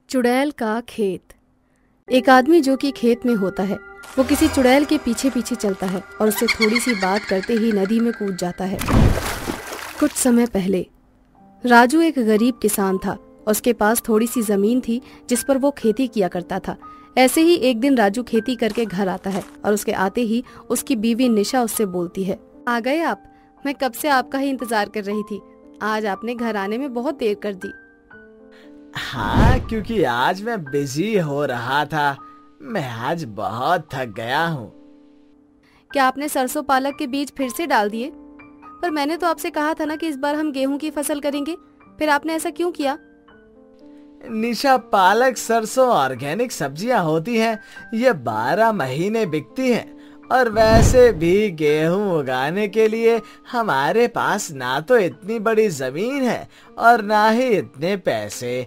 चुड़ैल का खेत। एक आदमी जो कि खेत में होता है वो किसी चुड़ैल के पीछे पीछे चलता है और उससे थोड़ी सी बात करते ही नदी में कूद जाता है। कुछ समय पहले राजू एक गरीब किसान था और उसके पास थोड़ी सी जमीन थी जिस पर वो खेती किया करता था। ऐसे ही एक दिन राजू खेती करके घर आता है और उसके आते ही उसकी बीवी निशा उससे बोलती है, आ गए आप? मैं कब से आपका ही इंतजार कर रही थी। आज आपने घर आने में बहुत देर कर दी। हाँ, क्योंकि आज मैं बिजी हो रहा था। मैं आज बहुत थक गया हूँ। क्या आपने सरसों पालक के बीज फिर से डाल दिए? पर मैंने तो आपसे कहा था ना कि इस बार हम गेहूं की फसल करेंगे। फिर आपने ऐसा क्यों किया? निशा, पालक सरसों ऑर्गेनिक सब्जियां होती हैं। ये 12 महीने बिकती हैं। और वैसे भी गेहूं उगाने के लिए हमारे पास ना तो इतनी बड़ी जमीन है और ना ही इतने पैसे।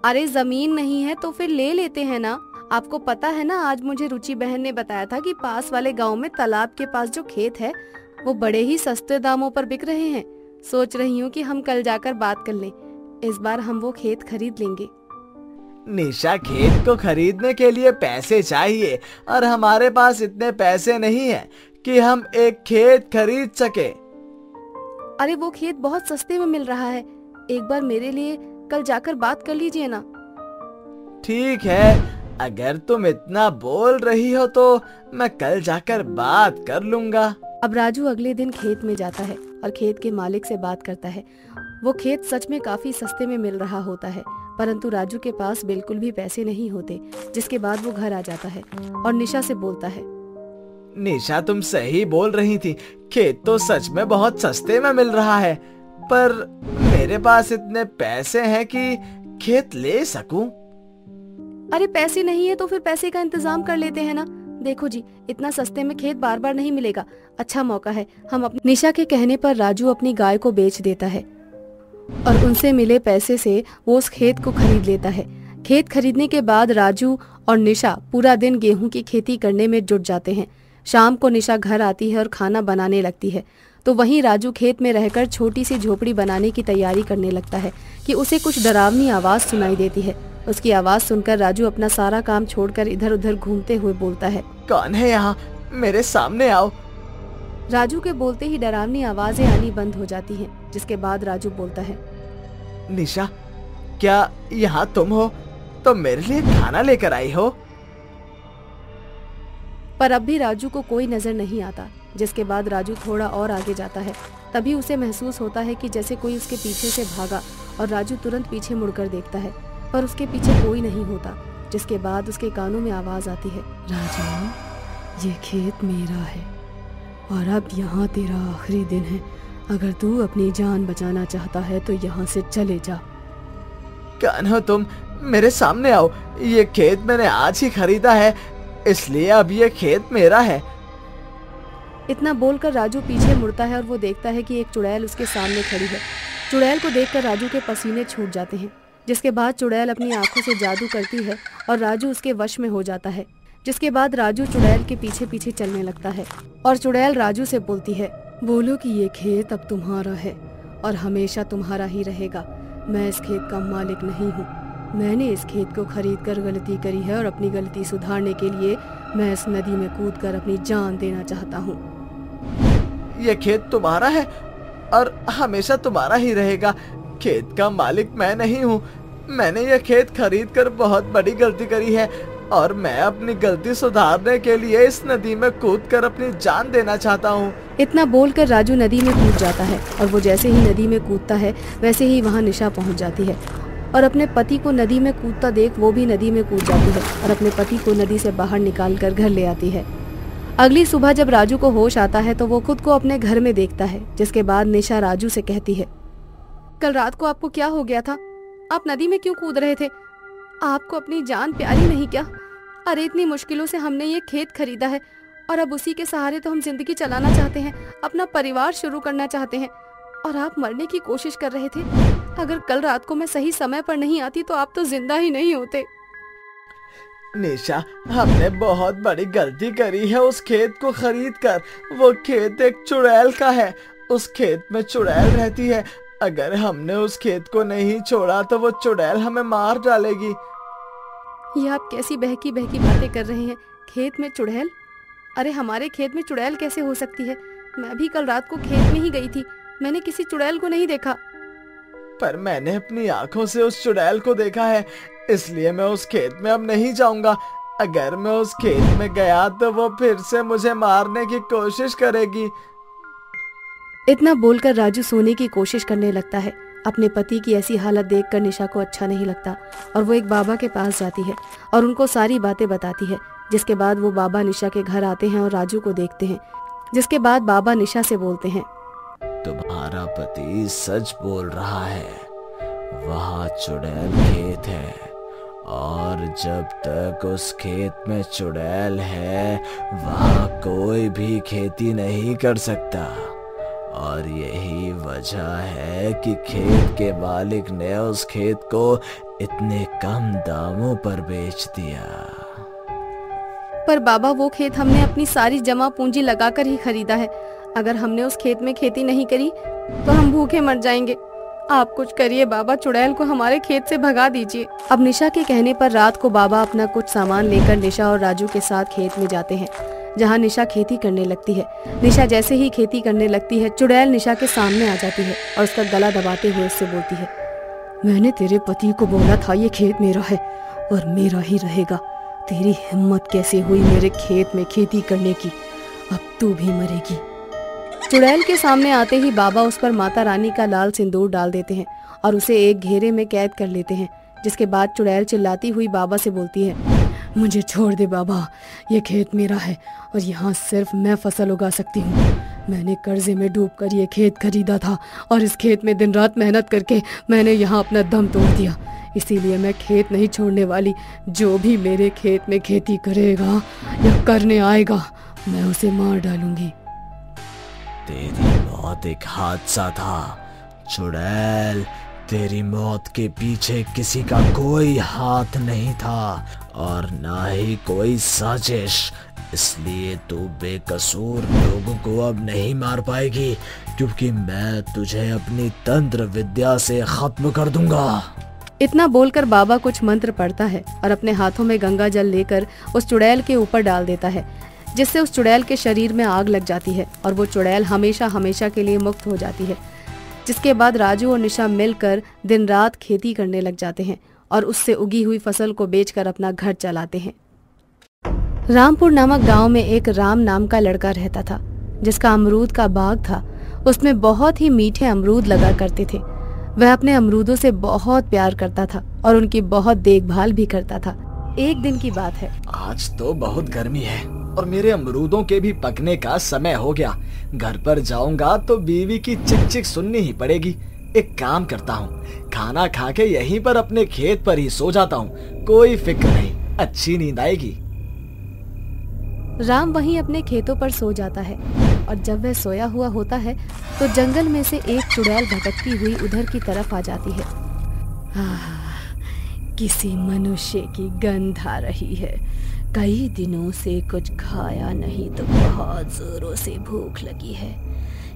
अरे जमीन नहीं है तो फिर ले लेते हैं ना। आपको पता है ना, आज मुझे रुचि बहन ने बताया था कि पास वाले गांव में तालाब के पास जो खेत है वो बड़े ही सस्ते दामों पर बिक रहे हैं। सोच रही हूँ कि हम कल जाकर बात कर लें। इस बार हम वो खेत खरीद लेंगे। निशा, खेत को खरीदने के लिए पैसे चाहिए और हमारे पास इतने पैसे नहीं है कि हम एक खेत खरीद सके। अरे वो खेत बहुत सस्ते में मिल रहा है। एक बार मेरे लिए कल जाकर बात कर लीजिए ना। ठीक है, अगर तुम इतना बोल रही हो तो मैं कल जाकर बात कर लूंगा। अब राजू अगले दिन खेत में जाता है और खेत के मालिक से बात करता है। वो खेत सच में काफी सस्ते में मिल रहा होता है, परंतु राजू के पास बिल्कुल भी पैसे नहीं होते। जिसके बाद वो घर आ जाता है और निशा से बोलता है, निशा, तुम सही बोल रही थी। खेत तो सच में बहुत सस्ते में मिल रहा है, पर मेरे पास इतने पैसे हैं कि खेत ले सकूं। अरे पैसे नहीं है तो फिर पैसे का इंतजाम कर लेते हैं ना। देखो जी, इतना सस्ते में खेत बार बार नहीं मिलेगा। अच्छा मौका है। हम अपनी निशा के कहने पर राजू अपनी गाय को बेच देता है और उनसे मिले पैसे से वो उस खेत को खरीद लेता है। खेत खरीदने के बाद राजू और निशा पूरा दिन गेहूं की खेती करने में जुट जाते हैं। शाम को निशा घर आती है और खाना बनाने लगती है, तो वहीं राजू खेत में रहकर छोटी सी झोपड़ी बनाने की तैयारी करने लगता है कि उसे कुछ डरावनी आवाज सुनाई देती है। उसकी आवाज सुनकर राजू अपना सारा काम छोड़कर इधर उधर घूमते हुए बोलता है, कौन है यहाँ? मेरे सामने आओ। राजू के बोलते ही डरावनी आवाजें आनी बंद हो जाती हैं, जिसके बाद राजू बोलता है, निशा, क्या यहाँ तुम हो? तो मेरे लिए खाना लेकर आई हो? पर अब भी राजू को कोई नजर नहीं आता। जिसके बाद राजू थोड़ा और आगे जाता है। तभी उसे महसूस होता है कि जैसे कोई उसके पीछे से भागा और राजू तुरंत पीछे मुड़कर देखता है, पर उसके पीछे कोई नहीं होता। जिसके बाद उसके कानों में आवाज आती है, राजू, ये खेत मेरा है और अब यहाँ तेरा आखिरी दिन है। अगर तू अपनी जान बचाना चाहता है तो यहाँ से चले जा। कौन हो तुम? मेरे सामने आओ। ये खेत मैंने आज ही खरीदा है, इसलिए अब ये खेत मेरा है। इतना बोलकर राजू पीछे मुड़ता है और वो देखता है कि एक चुड़ैल उसके सामने खड़ी है। चुड़ैल को देखकर राजू के पसीने छूट जाते हैं। जिसके बाद चुड़ैल अपनी आंखों से जादू करती है और राजू उसके वश में हो जाता है। जिसके बाद राजू चुड़ैल के पीछे पीछे चलने लगता है और चुड़ैल राजू से बोलती है, बोलो कि ये खेत अब तुम्हारा है और हमेशा तुम्हारा ही रहेगा। मैं इस खेत का मालिक नहीं हूँ। मैंने इस खेत को खरीद कर गलती करी है और अपनी गलती सुधारने के लिए मैं इस नदी में कूदकर अपनी जान देना चाहता हूँ। ये खेत तुम्हारा है और हमेशा तुम्हारा ही रहेगा। खेत का मालिक मैं नहीं हूँ। मैंने ये खेत खरीद कर बहुत बड़ी गलती करी है और मैं अपनी गलती सुधारने के लिए इस नदी में कूदकर अपनी जान देना चाहता हूँ। इतना बोलकर राजू नदी में कूद जाता है और वो जैसे ही नदी में कूदता है वैसे ही वहाँ निशा पहुँच जाती है और अपने पति को नदी में कूदता देख वो भी नदी में कूद जाती है और अपने पति को नदी से बाहर निकाल कर घर ले आती है। अगली सुबह जब राजू को होश आता है तो वो खुद को अपने घर में देखता है। जिसके बाद निशा राजू से कहती है, कल रात को आपको क्या हो गया था? आप नदी में क्यों कूद रहे थे? आपको अपनी जान प्यारी नहीं क्या? अरे इतनी मुश्किलों से हमने ये खेत खरीदा है और अब उसी के सहारे तो हम जिंदगी चलाना चाहते हैं, अपना परिवार शुरू करना चाहते हैं और आप मरने की कोशिश कर रहे थे। अगर कल रात को मैं सही समय पर नहीं आती तो आप तो जिंदा ही नहीं होते। निशा, हमने बहुत बड़ी गलती करी है उस खेत को खरीद कर। वो खेत एक चुड़ैल का है। उस खेत में चुड़ैल रहती है अगर हमने उस खेत को नहीं छोड़ा तो वो चुड़ैल हमें मार डालेगी। ये आप कैसी बहकी बहकी बातें कर रहे हैं? खेत में चुड़ैल? अरे हमारे खेत में चुड़ैल कैसे हो सकती है? मैं भी कल रात को खेत में ही गई थी, मैंने किसी चुड़ैल को नहीं देखा। पर मैंने अपनी आंखों से उस चुड़ैल को देखा है, इसलिए मैं उस खेत में अब नहीं जाऊंगा। अगर मैं उस खेत में गया तो वो फिर से मुझे मारने की कोशिश करेगी। इतना बोलकर राजू सोने की कोशिश करने लगता है। अपने पति की ऐसी हालत देखकर निशा को अच्छा नहीं लगता और वो एक बाबा के पास जाती है और उनको सारी बातें बताती है। जिसके बाद वो बाबा निशा के घर आते हैं और राजू को देखते हैं। जिसके बाद बाबा निशा से बोलते हैं, तुम्हारा पति सच बोल रहा है, वहाँ चुड़ैल खेत है और जब तक उस खेत में चुड़ैल है वहाँ कोई भी खेती नहीं कर सकता। और यही वजह है कि खेत के मालिक ने उस खेत को इतने कम दामों पर बेच दिया। पर बाबा वो खेत हमने अपनी सारी जमा पूंजी लगाकर ही खरीदा है। अगर हमने उस खेत में खेती नहीं करी तो हम भूखे मर जाएंगे। आप कुछ करिए बाबा, चुड़ैल को हमारे खेत से भगा दीजिए। अब निशा के कहने पर रात को बाबा अपना कुछ सामान लेकर निशा और राजू के साथ खेत में जाते हैं, जहाँ निशा खेती करने लगती है। निशा जैसे ही खेती करने लगती है, चुड़ैल निशा के सामने आ जाती है और उसका गला दबाते हुए उससे बोलती है, मैंने तेरे पति को बोला था ये खेत मेरा है और मेरा ही रहेगा। तेरी हिम्मत कैसे हुई मेरे खेत में खेती करने की? अब तू भी मरेगी। चुड़ैल के सामने आते ही बाबा उस पर माता रानी का लाल सिंदूर डाल देते हैं और उसे एक घेरे में कैद कर लेते हैं। जिसके बाद चुड़ैल चिल्लाती हुई बाबा से बोलती है, मुझे छोड़ दे बाबा, ये खेत मेरा है और यहाँ सिर्फ मैं फसल उगा सकती हूँ। मैंने कर्जे में डूबकर ये खेत खरीदा था और इस खेत में दिन रात मेहनत करके मैंने यहाँ अपना दम तोड़ दिया। इसीलिए मैं खेत नहीं छोड़ने वाली। जो भी मेरे खेत में खेती करेगा या करने आएगा मैं उसे मार डालूंगी। तेरी मौत एक हादसा था चुड़ैल, तेरी मौत के पीछे किसी का कोई हाथ नहीं था और ना ही कोई साजिश। इसलिए तू बेकसूर लोगों को अब नहीं मार पाएगी, क्योंकि मैं तुझे अपनी तंत्र विद्या से खत्म कर दूंगा। इतना बोलकर बाबा कुछ मंत्र पढ़ता है और अपने हाथों में गंगा जल लेकर उस चुड़ैल के ऊपर डाल देता है, जिससे उस चुड़ैल के शरीर में आग लग जाती है और वो चुड़ैल हमेशा हमेशा के लिए मुक्त हो जाती है। जिसके बाद राजू और निशा मिलकर दिन रात खेती करने लग जाते हैं और उससे उगी हुई फसल को बेचकर अपना घर चलाते हैं। रामपुर नामक गांव में एक राम नाम का लड़का रहता था, जिसका अमरूद का बाग था। उसमें बहुत ही मीठे अमरूद लगा करते थे। वह अपने अमरूदों से बहुत प्यार करता था और उनकी बहुत देखभाल भी करता था। एक दिन की बात है, आज तो बहुत गर्मी है और मेरे अमरूदों के भी पकने का समय हो गया। घर पर जाऊंगा तो बीवी की चिक चिक सुननी ही पड़ेगी। एक काम करता हूँ, खाना खा के यहीं पर अपने खेत पर ही सो जाता हूँ। कोई फिक्र नहीं, अच्छी नींद आएगी। राम वहीं अपने खेतों पर सो जाता है और जब वह सोया हुआ होता है तो जंगल में से एक चुड़ैल भटकती हुई उधर की तरफ आ जाती है। किसी मनुष्य की गंध आ रही है। कई दिनों से कुछ खाया नहीं तो बहुत जोरों से भूख लगी है।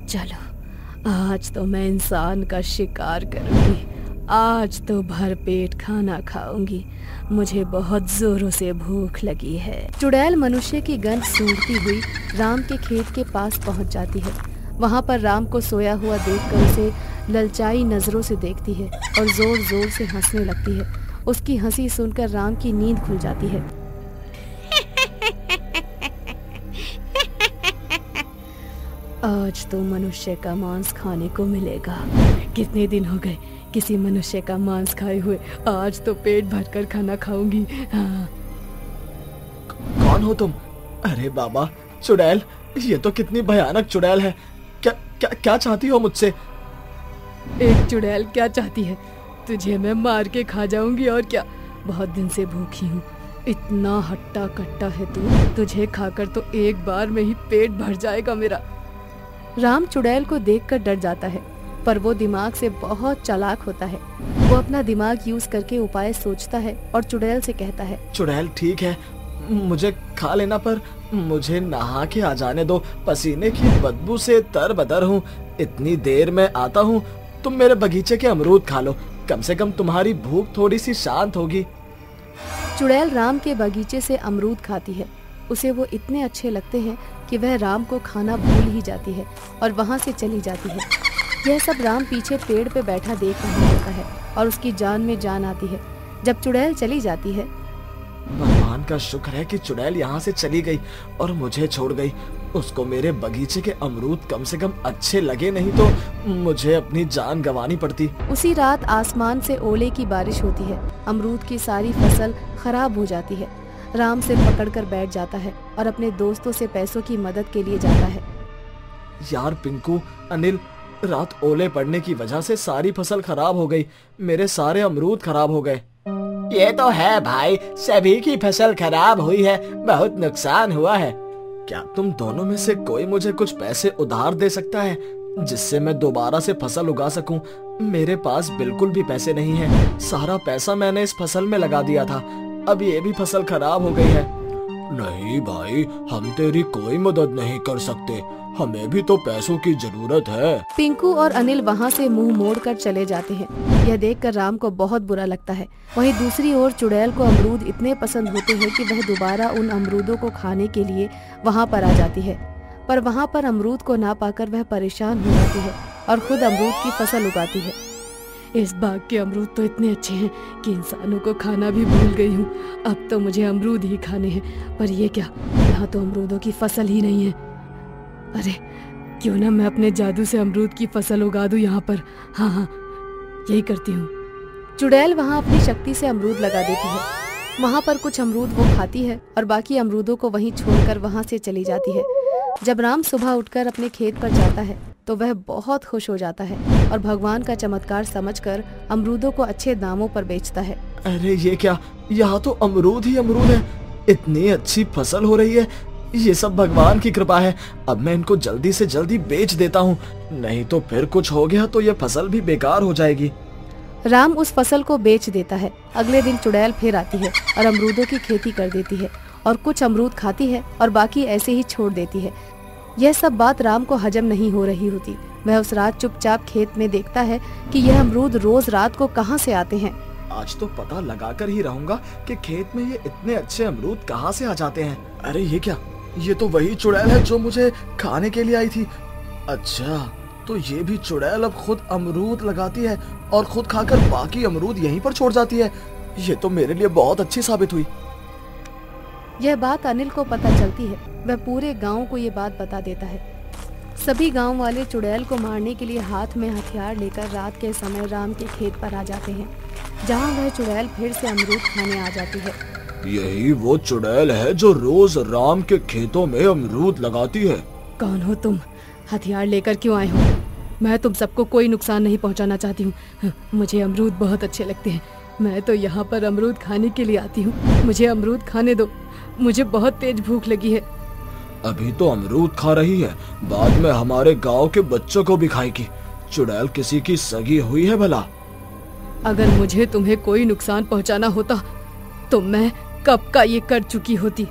चलो आज तो मैं इंसान का शिकार करूंगी। आज तो भरपेट खाना खाऊंगी। मुझे बहुत जोरों से भूख लगी है। चुड़ैल मनुष्य की गंध सूंघती हुई राम के खेत के पास पहुंच जाती है। वहां पर राम को सोया हुआ देखकर उसे ललचाई नजरों से देखती है और जोर जोर से हंसने लगती है। उसकी हंसी सुनकर राम की नींद खुल जाती है। आज तो मनुष्य का मांस खाने को मिलेगा। कितने दिन हो गए किसी मनुष्य का मांस खाए हुए। आज तो पेट भरकर खाना खाऊंगी। हाँ। कौन हो तुम? अरे बाबा, चुड़ैल, ये तो कितनी भयानक चुड़ैल है। क्या क्या क्या चाहती हो मुझसे? एक चुड़ैल क्या चाहती है? तुझे मैं मार के खा जाऊंगी और क्या। बहुत दिन से भूखी हूँ। इतना हट्टा कट्टा है तू, तुझे खाकर तो एक बार में ही पेट भर जाएगा मेरा। राम चुड़ैल को देखकर डर जाता है, पर वो दिमाग से बहुत चालाक होता है। वो अपना दिमाग यूज करके उपाय सोचता है और चुड़ैल से कहता है, चुड़ैल ठीक है, मुझे खा लेना, पर मुझे नहा के आ जाने दो। पसीने की बदबू से तरबतर हूँ। इतनी देर में आता हूँ तुम मेरे बगीचे के अमरूद खा लो, कम से कम तुम्हारी भूख थोड़ी सी शांत होगी। चुड़ैल राम के बगीचे से अमरूद खाती है। उसे वो इतने अच्छे लगते हैं कि वह राम को खाना भूल ही जाती है और वहाँ से चली जाती है। यह सब राम पीछे पेड़ पे बैठा देख रहा होता है और उसकी जान में जान आती है। जब चुड़ैल चली जाती है, भगवान का शुक्र है कि चुड़ैल यहाँ से चली गई और मुझे छोड़ गई। उसको मेरे बगीचे के अमरूद कम से कम अच्छे लगे, नहीं तो मुझे अपनी जान गंवानी पड़ती। उसी रात आसमान से ओले की बारिश होती है। अमरूद की सारी फसल खराब हो जाती है। राम सिर पकड़कर बैठ जाता है और अपने दोस्तों से पैसों की मदद के लिए जाता है। यार पिंकू, अनिल, रात ओले पड़ने की वजह से सारी फसल खराब हो गई। मेरे सारे अमरूद खराब हो गए। ये तो है भाई, सभी की फसल खराब हुई है, बहुत नुकसान हुआ है। क्या तुम दोनों में से कोई मुझे कुछ पैसे उधार दे सकता है जिससे मैं दोबारा से फसल उगा सकूं? मेरे पास बिल्कुल भी पैसे नहीं है। सारा पैसा मैंने इस फसल में लगा दिया था, अब ये भी फसल खराब हो गई है। नहीं भाई, हम तेरी कोई मदद नहीं कर सकते, हमें भी तो पैसों की जरूरत है। पिंकू और अनिल वहाँ से मुंह मोड़कर चले जाते हैं। यह देखकर राम को बहुत बुरा लगता है। वहीं दूसरी ओर चुड़ैल को अमरूद इतने पसंद होते हैं कि वह दोबारा उन अमरूदों को खाने के लिए वहाँ पर आ जाती है। पर वहाँ पर अमरूद को ना पाकर वह परेशान हो जाती है और खुद अमरूद की फसल उगाती है। इस बाग के अमरूद तो इतने अच्छे हैं कि इंसानों को खाना भी भूल गई हूँ। अब तो मुझे अमरूद ही खाने हैं। पर ये क्या, यहाँ तो अमरूदों की फसल ही नहीं है। अरे क्यों ना मैं अपने जादू से अमरूद की फसल उगा दूं यहाँ पर। हाँ, यही करती हूँ। चुड़ैल वहाँ अपनी शक्ति से अमरूद लगा देती है। वहाँ पर कुछ अमरूद वो खाती है और बाकी अमरूदों को वहीं छोड़कर वहाँ से चली जाती है। जब राम सुबह उठकर अपने खेत पर जाता है तो वह बहुत खुश हो जाता है और भगवान का चमत्कार समझकर अमरूदों को अच्छे दामों पर बेचता है। अरे ये क्या, यहाँ तो अमरूद ही अमरूद है। इतनी अच्छी फसल हो रही है, ये सब भगवान की कृपा है। अब मैं इनको जल्दी से जल्दी बेच देता हूँ, नहीं तो फिर कुछ हो गया तो ये फसल भी बेकार हो जाएगी। राम उस फसल को बेच देता है। अगले दिन चुड़ैल फिर आती है और अमरूदों की खेती कर देती है और कुछ अमरूद खाती है और बाकी ऐसे ही छोड़ देती है। यह सब बात राम को हजम नहीं हो रही होती। वह उस रात चुपचाप खेत में देखता है कि यह अमरूद रोज रात को कहाँ से आते हैं। आज तो पता लगा कर ही रहूंगा कि खेत में ये इतने अच्छे अमरूद कहाँ से आ जाते हैं। अरे ये क्या, ये तो वही चुड़ैल है जो मुझे खाने के लिए आई थी। अच्छा, तो ये भी चुड़ैल अब खुद अमरूद लगाती है और खुद खाकर बाकी अमरूद यहीं पर छोड़ जाती है। ये तो मेरे लिए बहुत अच्छी साबित हुई। यह बात अनिल को पता चलती है। वह पूरे गांव को ये बात बता देता है। सभी गांव वाले चुड़ैल को मारने के लिए हाथ में हथियार लेकर रात के समय राम के खेत पर आ जाते हैं, जहां वह चुड़ैल फिर से अमरूद खाने आ जाती है। यही वो चुड़ैल है जो रोज राम के खेतों में अमरूद लगाती है। कौन हो तुम? हथियार लेकर क्यों आए हो? मैं तुम सबको कोई नुकसान नहीं पहुंचाना चाहती हूँ। मुझे अमरूद बहुत अच्छे लगते हैं। मैं तो यहाँ पर अमरूद खाने के लिए आती हूँ। मुझे अमरूद खाने दो, मुझे बहुत तेज भूख लगी है। अभी तो अमरूद खा रही है, बाद में हमारे गांव के बच्चों को भी खाएगी। चुड़ैल किसी की सगी हुई है भला? अगर मुझे तुम्हें कोई नुकसान पहुंचाना होता तो मैं कब का ये कर चुकी होती।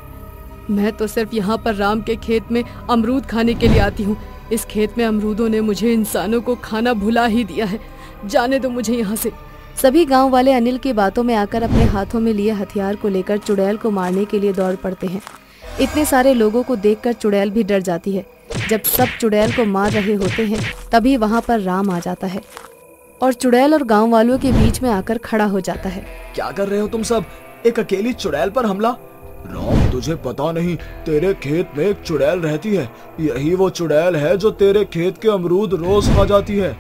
मैं तो सिर्फ यहाँ पर राम के खेत में अमरूद खाने के लिए आती हूँ। इस खेत में अमरूदों ने मुझे इंसानों को खाना भुला ही दिया है। जाने दो मुझे यहाँ से। सभी गांव वाले अनिल की बातों में आकर अपने हाथों में लिए हथियार को लेकर चुड़ैल को मारने के लिए दौड़ पड़ते हैं। इतने सारे लोगों को देखकर चुड़ैल भी डर जाती है। जब सब चुड़ैल को मार रहे होते हैं तभी वहाँ पर राम आ जाता है और चुड़ैल और गांव वालों के बीच में आकर खड़ा हो जाता है। क्या कर रहे हो तुम सब? एक अकेली चुड़ैल पर हमला? राम, तुझे पता नहीं, तेरे खेत में एक चुड़ैल रहती है। यही वो चुड़ैल है जो तेरे खेत के अमरूद रोज खा जाती है।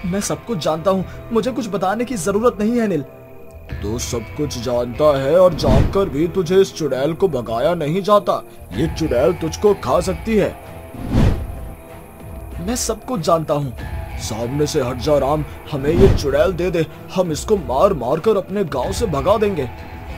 मैं सब कुछ जानता हूँ, मुझे कुछ बताने की जरूरत नहीं है अनिल। तू सब कुछ जानता है और जानकर भी तुझे इस चुड़ैल को भगाया नहीं जाता। ये चुड़ैल तुझको खा सकती है। मैं सब कुछ जानता हूँ। सामने से हट जा राम, हमें ये चुड़ैल दे दे, हम इसको मार मार कर अपने गांव से भगा देंगे।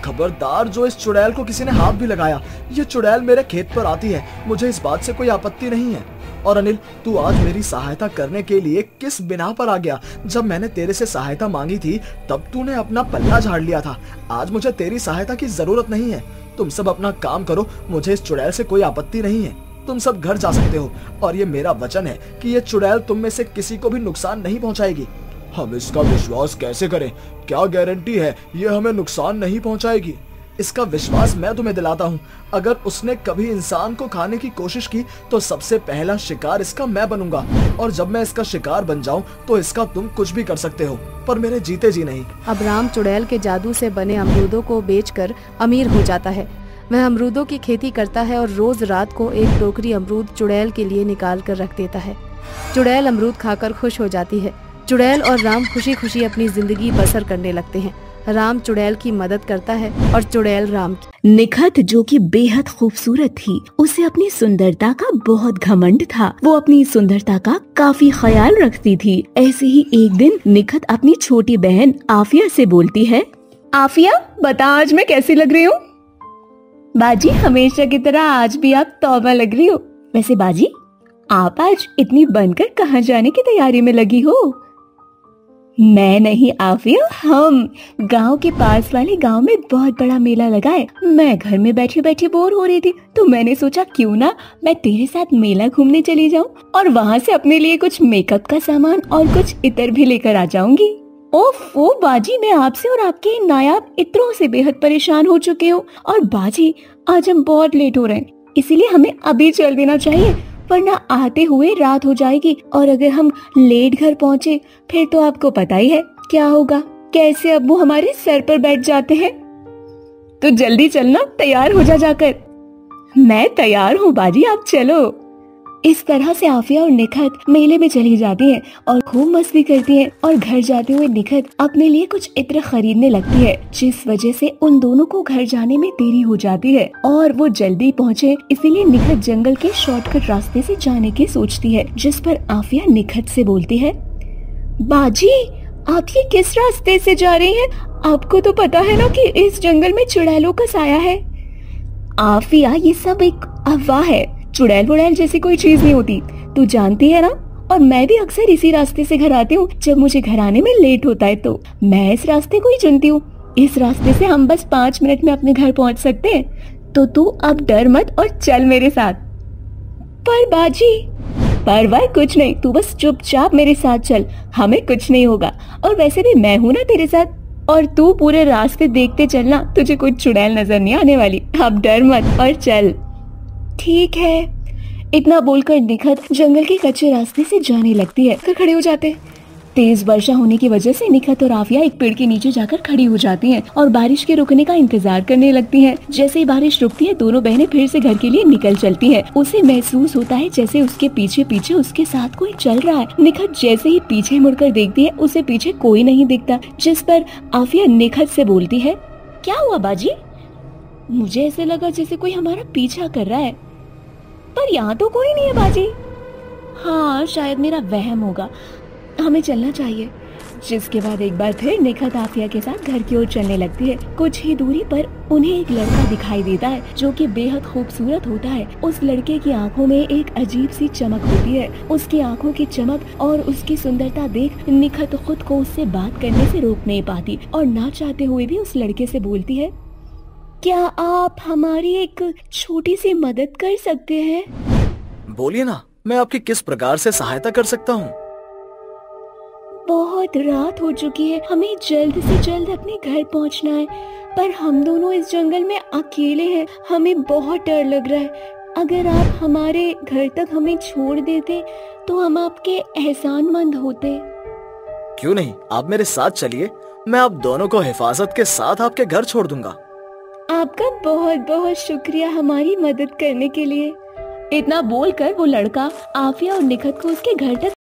खबरदार, जो इस चुड़ैल को किसी ने हाथ भी लगाया, ये चुड़ैल मेरे खेत पर आती है, मुझे इस बात से कोई आपत्ति नहीं है। और अनिल, तू आज मेरी सहायता करने के लिए किस बिना पर आ गया? जब मैंने तेरे से सहायता मांगी थी तब तूने अपना पल्ला झाड़ लिया था। आज मुझे तेरी सहायता की जरूरत नहीं है। तुम सब अपना काम करो, मुझे इस चुड़ैल से कोई आपत्ति नहीं है। तुम सब घर जा सकते हो और ये मेरा वचन है कि ये चुड़ैल तुम में से किसी को भी नुकसान नहीं पहुंचाएगी। हम इसका विश्वास कैसे करें? क्या गारंटी है ये हमें नुकसान नहीं पहुंचाएगी? इसका विश्वास मैं तुम्हें दिलाता हूँ। अगर उसने कभी इंसान को खाने की कोशिश की तो सबसे पहला शिकार इसका मैं बनूंगा, और जब मैं इसका शिकार बन जाऊं तो इसका तुम कुछ भी कर सकते हो, पर मेरे जीते जी नहीं। अब राम चुड़ैल के जादू से बने अमरूदों को बेचकर अमीर हो जाता है। वह अमरूदों की खेती करता है और रोज रात को एक टोकरी अमरूद चुड़ैल के लिए निकाल कर रख देता है। चुड़ैल अमरूद खाकर खुश हो जाती है। चुड़ैल और राम खुशी खुशी अपनी जिंदगी बसर करने लगते हैं। राम चुड़ैल की मदद करता है और चुड़ैल राम की। निखत, जो कि बेहद खूबसूरत थी, उसे अपनी सुंदरता का बहुत घमंड था। वो अपनी सुंदरता का काफी ख्याल रखती थी। ऐसे ही एक दिन निखत अपनी छोटी बहन आफिया से बोलती है, आफिया बता आज मैं कैसी लग रही हूँ? बाजी, हमेशा की तरह आज भी आप तौबा लग रही हो। वैसे बाजी, आप आज इतनी बनकर कहाँ जाने की तैयारी में लगी हो? मैं नहीं आफिया, हम गांव के पास वाले गांव में बहुत बड़ा मेला लगा है। मैं घर में बैठी बैठी बोर हो रही थी, तो मैंने सोचा क्यों ना मैं तेरे साथ मेला घूमने चली जाऊं और वहां से अपने लिए कुछ मेकअप का सामान और कुछ इत्र भी लेकर आ जाऊंगी। ओफो बाजी, मैं आपसे और आपके इन नायाब इत्रों से बेहद परेशान हो चुके हूँ। और बाजी, आज हम बहुत लेट हो रहे हैं, इसीलिए हमें अभी चल देना चाहिए, वरना आते हुए रात हो जाएगी। और अगर हम लेट घर पहुँचे फिर तो आपको पता ही है क्या होगा, कैसे अब्बू हमारे सर पर बैठ जाते हैं। तो जल्दी चलना, तैयार हो जा जाकर। मैं तैयार हूँ बाजी, आप चलो। इस तरह से आफिया और निखत मेले में चली जाती हैं और खूब मस्ती करती हैं। और घर जाते हुए निखत अपने लिए कुछ इत्र खरीदने लगती है, जिस वजह से उन दोनों को घर जाने में देरी हो जाती है और वो जल्दी पहुँचे। इसीलिए निखत जंगल के शॉर्टकट रास्ते से जाने की सोचती है, जिस पर आफिया निखत से बोलती है, बाजी आप ये किस रास्ते से जा रही हैं? आपको तो पता है ना कि इस जंगल में चुड़ैलों का साया है। आफिया, ये सब एक अफवाह है, चुड़ैल वुड़ैल जैसी कोई चीज नहीं होती, तू जानती है ना। और मैं भी अक्सर इसी रास्ते से घर आती हूँ जब मुझे घर आने में लेट होता है, तो मैं इस रास्ते को ही चुनती हूँ। इस रास्ते से हम बस 5 मिनट में अपने घर पहुँच सकते हैं, तो तू अब डर मत और चल मेरे साथ। पर बाजी, परवाह कुछ नहीं, तू बस चुपचाप मेरे साथ चल, हमें कुछ नहीं होगा। और वैसे भी मैं हूँ ना तेरे साथ, और तू पूरे रास्ते देखते चलना, तुझे कोई चुड़ैल नजर नहीं आने वाली। अब डर मत और चल। ठीक है। इतना बोलकर निखत जंगल के कच्चे रास्ते से जाने लगती है। फिर खड़े हो जाते। तेज वर्षा होने की वजह से निखत और आफिया एक पेड़ के नीचे जाकर खड़ी हो जाती हैं और बारिश के रुकने का इंतजार करने लगती हैं। जैसे ही बारिश रुकती है, दोनों बहनें फिर से घर के लिए निकल चलती हैं। उसे महसूस होता है जैसे उसके पीछे पीछे उसके साथ कोई चल रहा है। निखत जैसे ही पीछे मुड़कर देखती है, उसे पीछे कोई नहीं दिखता, जिस पर आफिया निखत से बोलती है, क्या हुआ बाजी? मुझे ऐसे लगा जैसे कोई हमारा पीछा कर रहा है, पर यहाँ तो कोई नहीं है बाजी। हाँ, शायद मेरा वहम होगा, हमें चलना चाहिए। जिसके बाद एक बार फिर निखत आफिया के साथ घर की ओर चलने लगती है। कुछ ही दूरी पर उन्हें एक लड़का दिखाई देता है जो कि बेहद खूबसूरत होता है। उस लड़के की आंखों में एक अजीब सी चमक होती है। उसकी आंखों की चमक और उसकी सुंदरता देख निखत खुद को उससे बात करने से रोक नहीं पाती और ना चाहते हुए भी उस लड़के से बोलती है, क्या आप हमारी एक छोटी सी मदद कर सकते हैं? बोलिए ना, मैं आपकी किस प्रकार से सहायता कर सकता हूँ? बहुत रात हो चुकी है, हमें जल्द से जल्द अपने घर पहुँचना है, पर हम दोनों इस जंगल में अकेले हैं, हमें बहुत डर लग रहा है। अगर आप हमारे घर तक हमें छोड़ देते तो हम आपके एहसानमंद होते। क्यों नहीं, आप मेरे साथ चलिए, मैं आप दोनों को हिफाजत के साथ आपके घर छोड़ दूंगा। आपका बहुत बहुत शुक्रिया हमारी मदद करने के लिए। इतना बोलकर वो लड़का आफिया और निखत को उसके घर तक